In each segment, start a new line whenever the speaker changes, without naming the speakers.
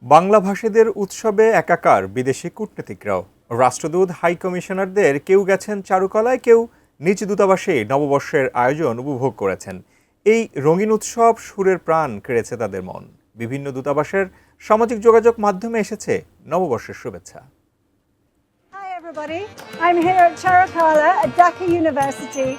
বাংলাভাষীদের উৎসবে একাকার বিদেশি কূটনীতিকরাও। রাষ্ট্রদূত হাই কমিশনারদের কেউ গেছেন চারুকলায়, কেউ নিজ দূতাবাসে নববর্ষের আয়োজন উপভোগ করেছেন। এই রঙিন উৎসব সুরের প্রাণ কেড়েছে তাদের মন। বিভিন্ন দূতাবাসের সামাজিক যোগাযোগ মাধ্যমে এসেছে নববর্ষের শুভেচ্ছা।
Hi everybody, I'm here at Charukala at Dhaka University.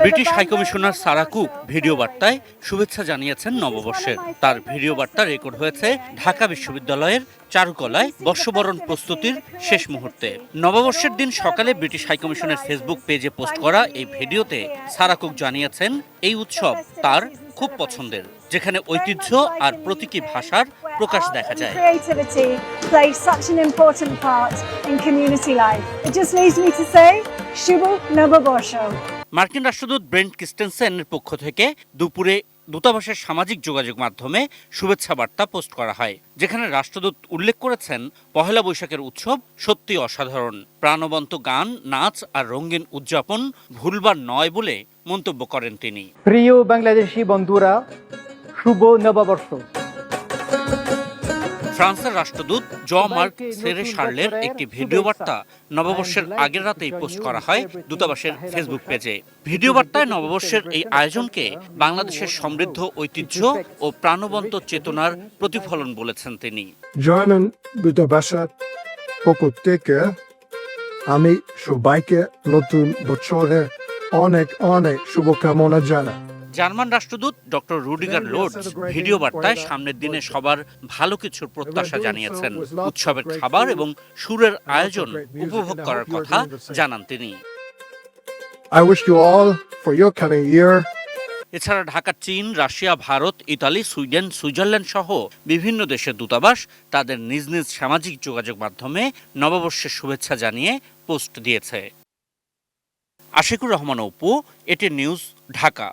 British high commissioner Sarah Cook video বার্তায় শুভেচ্ছা জানিয়েছেন নববর্ষের। তার ভিডিও বার্তা রেকর্ড হয়েছে ঢাকা বিশ্ববিদ্যালয়ের চারুকলায় বর্ষবরণ প্রস্তুতির শেষ মুহূর্তে। নববর্ষের দিন সকালে ব্রিটিশ হাইকমিশনের ফেসবুক পেজে পোস্ট করা এই ভিডিওতে সারা কুক জানিয়েছেন এই উৎসব তার খুব পছন্দের, যেখানে ঐতিহ্য আর প্রতীকী ভাষার প্রকাশ দেখা যায়।
Creativity plays such an important part in community life. It just leaves me to say, Shubho Novoborsho.
মার্কিন রাষ্ট্রদূত ব্রেন্ট ক্রিস্টেনসেনের পক্ষ থেকে দুপুরে দূতাবাসের সামাজিক যোগাযোগ মাধ্যমে শুভেচ্ছা বার্তা পোস্ট করা হয়, যেখানে রাষ্ট্রদূত উল্লেখ করেছেন পহেলা বৈশাখের উৎসব সত্যি অসাধারণ। প্রাণবন্ত গান, নাচ আর রঙিন উদযাপন ভুলবার নয় বলে মন্তব্য করেন তিনি।
প্রিয় বাংলাদেশি বন্ধুরা, শুভ নববর্ষ।
ফ্রান্সের রাষ্ট্রদূত মার্ক সেরে শার্লের একটি ভিডিও বার্তা নববর্ষের আগের রাতেই পোস্ট করা হয় দূতাবাসের ফেসবুক পেজে। ভিডিও বার্তায় নববর্ষের এই আয়োজনকে বাংলাদেশের সমৃদ্ধ ঐতিহ্য ও প্রাণবন্ত চেতনার প্রতিফলন বলেছেন তিনি।
জার্মান দূতাবাসের পক্ষ থেকে আমি সবাইকে নতুন বছরের অনেক অনেক শুভকামনা জানাই।
জার্মান রাষ্ট্রদূত ডক্টর রুডিগার লোডস ভিডিও বার্তায় সামনের দিনে সবার ভালো কিছুর প্রত্যাশা জানিয়েছেন। উৎসবের খাবার এবং সুরের আয়োজন উপভোগ করার কথা জানান তিনি।
I wish you all for your coming year.
এছাড়া ঢাকা, চীন, Russia, Bharat, Italy, Sweden, Switzerland সহ বিভিন্ন দেশের দূতাবাস তাদের নিজ নিজ সামাজিক যোগাযোগ মাধ্যমে নববর্ষের শুভেচ্ছা জানিয়ে পোস্ট দিয়েছে। আশিকুর রহমান অপু, এটি নিউজ, ঢাকা।